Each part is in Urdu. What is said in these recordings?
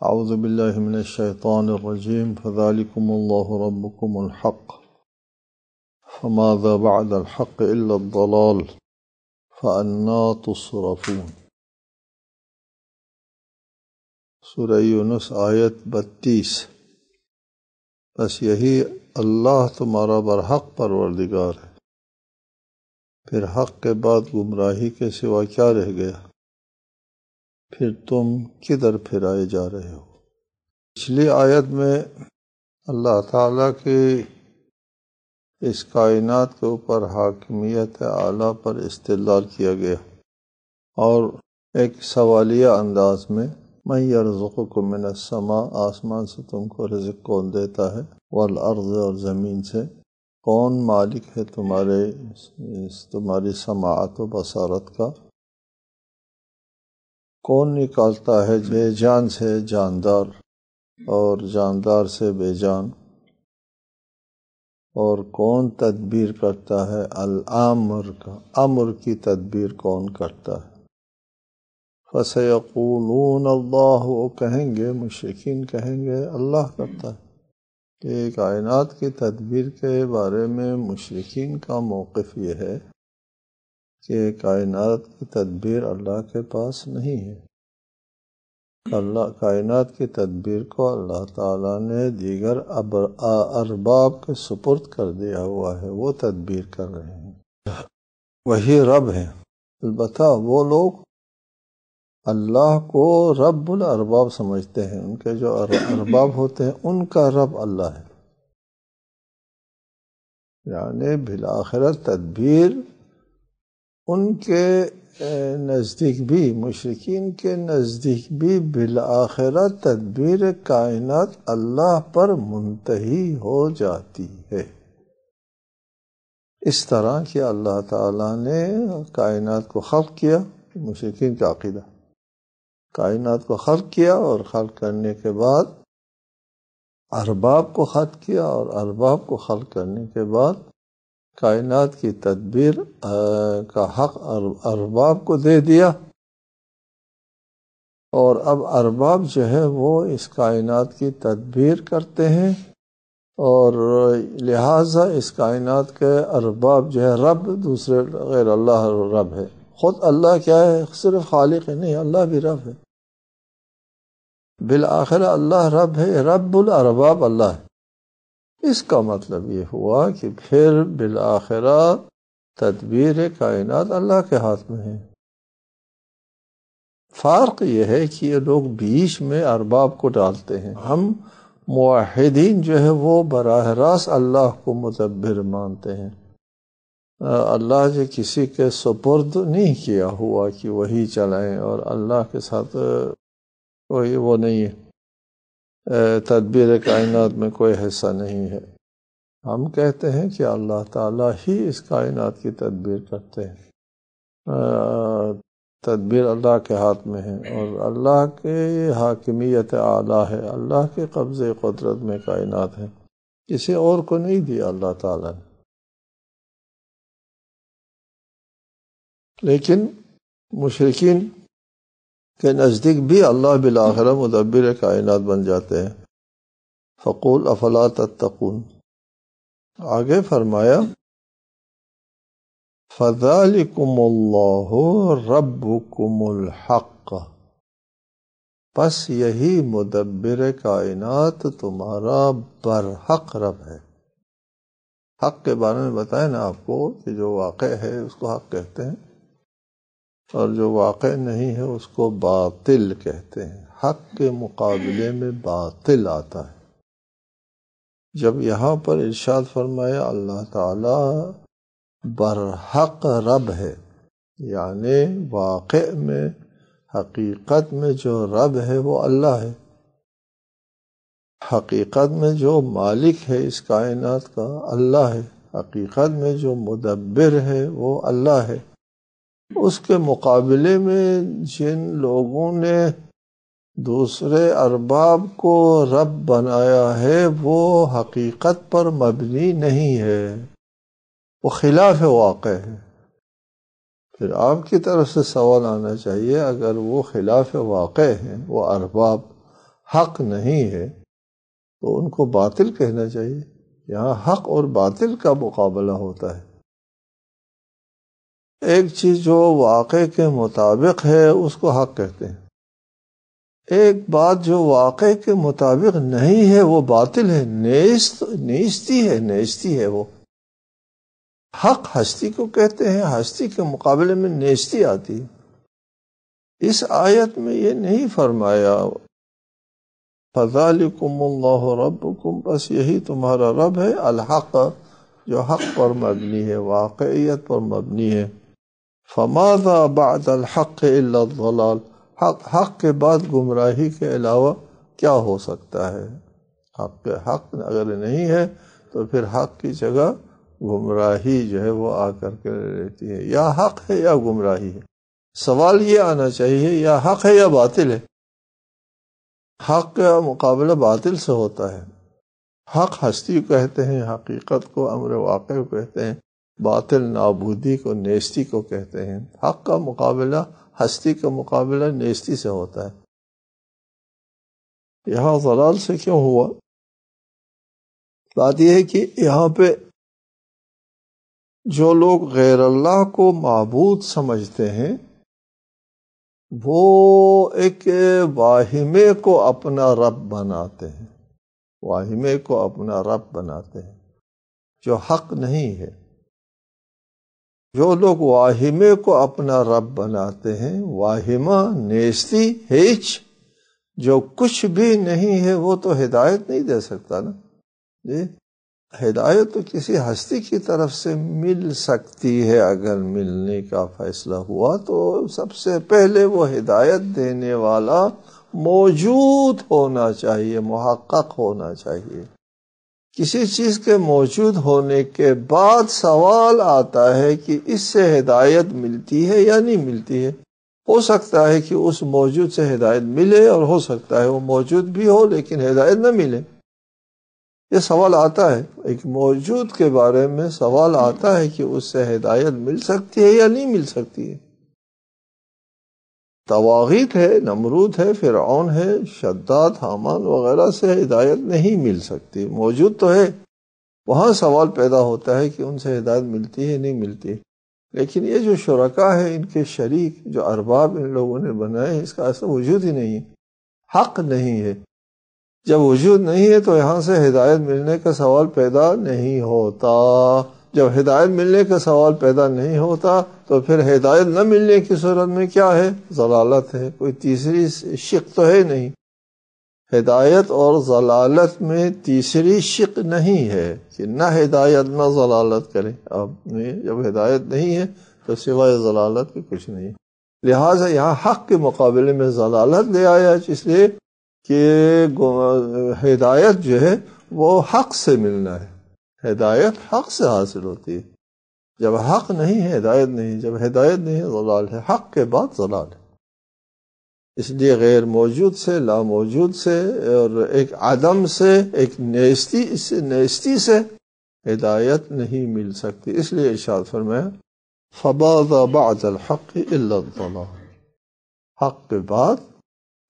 اعوذ باللہ من الشیطان الرجیم فذلکم اللہ ربکم الحق فماذا بعد الحق الا الضلال فأنا تصرفون۔ سورہ یونس آیت 32۔ بس یہی اللہ تمہارا برحق پروردگار ہے، پھر حق کے بعد گمراہی کے سوا کیا رہ گیا؟ پھر تم کدھر پھرائے جا رہے ہو؟ پچھلی آیت میں اللہ تعالیٰ کی اس کائنات کے اوپر حاکمیت اعلیٰ پر استدلال کیا گیا اور ایک سوالیہ انداز میں من یرزقکم من السماء، آسمان سے تم کو رزق کون دیتا ہے، والارض، اور زمین سے، کون مالک ہے تمہاری سماعت و بصارت کا، کون نکالتا ہے بے جان سے جاندار اور جاندار سے بے جان، اور کون تدبیر کرتا ہے الامر کا، امر کی تدبیر کون کرتا ہے؟ فَسَيَقُولُونَ اللَّهُ، وہ کہیں گے، مشرکین کہیں گے اللہ کرتا ہے۔ کہ کائنات کی تدبیر کے بارے میں مشرکین کا موقف یہ ہے کہ کائنات کی تدبیر اللہ کے پاس نہیں ہے۔ کائنات کی تدبیر کو اللہ تعالیٰ نے دیگر ارباب کے سپرد کر دیا ہوا ہے، وہ تدبیر کر رہے ہیں، وہی رب ہے۔ البتہ وہ لوگ اللہ کو رب الارباب سمجھتے ہیں، ان کے جو ارباب ہوتے ہیں ان کا رب اللہ ہے، یعنی بالآخرہ تدبیر ان کے نزدیک بھی، مشرکین کے نزدیک بھی بالآخرہ تدبیر کائنات اللہ پر منتہی ہو جاتی ہے۔ اس طرح کہ اللہ تعالیٰ نے کائنات کو خلق کیا، مشرکین کا عقیدہ، کائنات کو خلق کیا اور خلق کرنے کے بعد ارباب کو خلق کیا، اور ارباب کو خلق کرنے کے بعد کائنات کی تدبیر کا حق ارباب کو دے دیا، اور اب ارباب جو ہے وہ اس کائنات کی تدبیر کرتے ہیں، اور لہٰذا اس کائنات کے ارباب جو ہے رب دوسرے غیر اللہ رب ہے۔ خود اللہ کیا ہے؟ صرف خالق ہے نہیں، اللہ بھی رب ہے، بالآخر اللہ رب ہے، رب الارباب اللہ ہے۔ اس کا مطلب یہ ہوا کہ پھر بالآخرہ تدبیر کائنات اللہ کے ہاتھ میں ہے۔ فرق یہ ہے کہ یہ لوگ بیچ میں ارباب کو ڈالتے ہیں۔ ہم موحدین جو ہے وہ براہ راست اللہ کو مدبر مانتے ہیں، اللہ جو کسی کے سپرد نہیں کیا ہوا کہ وہی چلائیں، اور اللہ کے ساتھ کوئی وہ نہیں ہے، تدبیر کائنات میں کوئی حصہ نہیں ہے۔ ہم کہتے ہیں کہ اللہ تعالیٰ ہی اس کائنات کی تدبیر کرتے ہیں، تدبیر اللہ کے ہاتھ میں ہے، اور اللہ کے حاکمیت اعلیٰ ہے، اللہ کے قبضے قدرت میں کائنات ہے، کسی اور کو نہیں دیا اللہ تعالیٰ نے۔ لیکن مشرکین کے نزدیک بھی اللہ بالآخرہ مدبر کائنات بن جاتے ہیں۔ فقول افلا تتقون، آگے فرمایا فذلکم اللہ ربکم الحق، پس یہی مدبر کائنات تمہارا برحق رب ہے۔ حق کے بارے میں بتائیں نا آپ کو کہ جو واقع ہے اس کو حق کہتے ہیں، اور جو واقع نہیں ہے اس کو باطل کہتے ہیں۔ حق کے مقابلے میں باطل آتا ہے۔ جب یہاں پر ارشاد فرمایا اللہ تعالی برحق رب ہے، یعنی واقع میں، حقیقت میں جو رب ہے وہ اللہ ہے، حقیقت میں جو مالک ہے اس کائنات کا اللہ ہے، حقیقت میں جو مدبر ہے وہ اللہ ہے۔ اس کے مقابلے میں جن لوگوں نے دوسرے ارباب کو رب بنایا ہے وہ حقیقت پر مبنی نہیں ہے، وہ خلاف واقع ہے۔ پھر آپ کی طرف سے سوال آنا چاہیے، اگر وہ خلاف واقع ہیں وہ ارباب، حق نہیں ہے تو ان کو باطل کہنا چاہیے. یہاں حق اور باطل کا مقابلہ ہوتا ہے. ایک چیز جو واقع کے مطابق ہے اس کو حق کہتے ہیں. ایک بات جو واقع کے مطابق نہیں ہے وہ باطل ہے، نیستی ہے وہ. حق ہستی کو کہتے ہیں، ہستی کے مقابلے میں نیستی آتی ہے. اس آیت میں یہ نہیں فرمایا فَذَلِكُمُ اللَّهُ رَبُّكُمْ، بس یہی تمہارا رب ہے. الحق جو حق پر مبنی ہے، واقعیت پر مبنی ہے. فَمَاذَا بَعْدَ الْحَقِّ إِلَّا الضَّلَالِ، حق کے بعد گمراہی کے علاوہ کیا ہو سکتا ہے؟ حق اگر نہیں ہے تو پھر حق کی جگہ گمراہی جو ہے وہ آ کر کے لیتی ہے. یا حق ہے یا گمراہی ہے. سوال یہ آنا چاہیے یا حق ہے یا باطل ہے. حق کا مقابلہ باطل سے ہوتا ہے. حق ہستی کو کہتے ہیں، حقیقت کو، امر واقع کو کہتے ہیں. باطل نابودی کو، نیستی کو کہتے ہیں. حق کا مقابلہ، ہستی کا مقابلہ نیستی سے ہوتا ہے. یہاں ضلال سے کیوں ہوا؟ بات یہ ہے کہ یہاں پہ جو لوگ غیر اللہ کو معبود سمجھتے ہیں وہ ایک واہمے کو اپنا رب بناتے ہیں. واہمے کو اپنا رب بناتے ہیں جو حق نہیں ہے. جو لوگ واہمے کو اپنا رب بناتے ہیں، واہمہ، نیستی، ہیچ، جو کچھ بھی نہیں ہے وہ تو ہدایت نہیں دے سکتا نا. جی، ہدایت تو کسی ہستی کی طرف سے مل سکتی ہے. اگر ملنے کا فیصلہ ہوا تو سب سے پہلے وہ ہدایت دینے والا موجود ہونا چاہیے، محقق ہونا چاہیے. کسی چیز کے موجود ہونے کے بعد سوال آتا ہے کہ اس سے ہدایت ملتی ہے یا نہیں ملتی ہے. ہو سکتا ہے کہ اس موجود سے ہدایت ملے اور ہو سکتا ہے وہ موجود بھی ہو لیکن ہدایت نہ ملے. یہ سوال آتا ہے، ایک موجود کے بارے میں سوال آتا ہے کہ اس سے ہدایت مل سکتی ہے یا نہیں مل سکتی ہے. طواغیت ہے، نمرود ہے، فرعون ہے، شداد، حامان وغیرہ سے ہدایت نہیں مل سکتی. موجود تو ہے. وہاں سوال پیدا ہوتا ہے کہ ان سے ہدایت ملتی ہے نہیں ملتی. لیکن یہ جو شرکا ہے، ان کے شریک، جو ارباب ان لوگوں نے بنائے، اس کا اصل وجود ہی نہیں ہے. حق نہیں ہے. جب وجود نہیں ہے تو یہاں سے ہدایت ملنے کا سوال پیدا نہیں ہوتا. جب ہدایت ملنے کا سوال پیدا نہیں ہوتا تو پھر ہدایت نہ ملنے کی صورت میں کیا ہے؟ ضلالت ہے. کوئی تیسری شق تو ہے نہیں. ہدایت اور ضلالت میں تیسری شق نہیں ہے کہ نہ ہدایت نہ ضلالت کرے. اب جب ہدایت نہیں ہے تو سوائے ضلالت کے کچھ نہیں. لہٰذا یہاں حق کے مقابلے میں ضلالت لے آیا، اس لیے کہ ہدایت جو ہے وہ حق سے ملنا ہے. ہدایت حق سے حاصل ہوتی ہے. جب حق نہیں ہے ہدایت نہیں، جب ہدایت نہیں ہے ضلال ہے. حق کے بعد ضلال ہے. اس لیے غیر موجود سے، لا موجود سے، اور ایک عدم سے، ایک نیستی سے ہدایت نہیں مل سکتی. اس لیے ارشاد فرمایا فَمَاذَا بَعْدَ الْحَقِّ إِلَّا الضَّلَالُ. حق کے بعد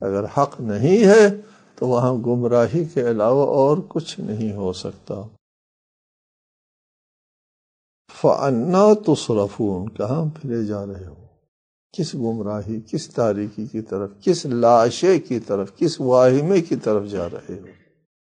اگر حق نہیں ہے تو وہاں گمراہی کے علاوہ اور کچھ نہیں ہو سکتا. فَأَنَّا تُصْرَفُونَ، کہاں پھرے جا رہے ہو؟ کس گمراہی، کس تاریکی کی طرف، کس لاشے کی طرف، کس واہمے کی طرف جا رہے ہو؟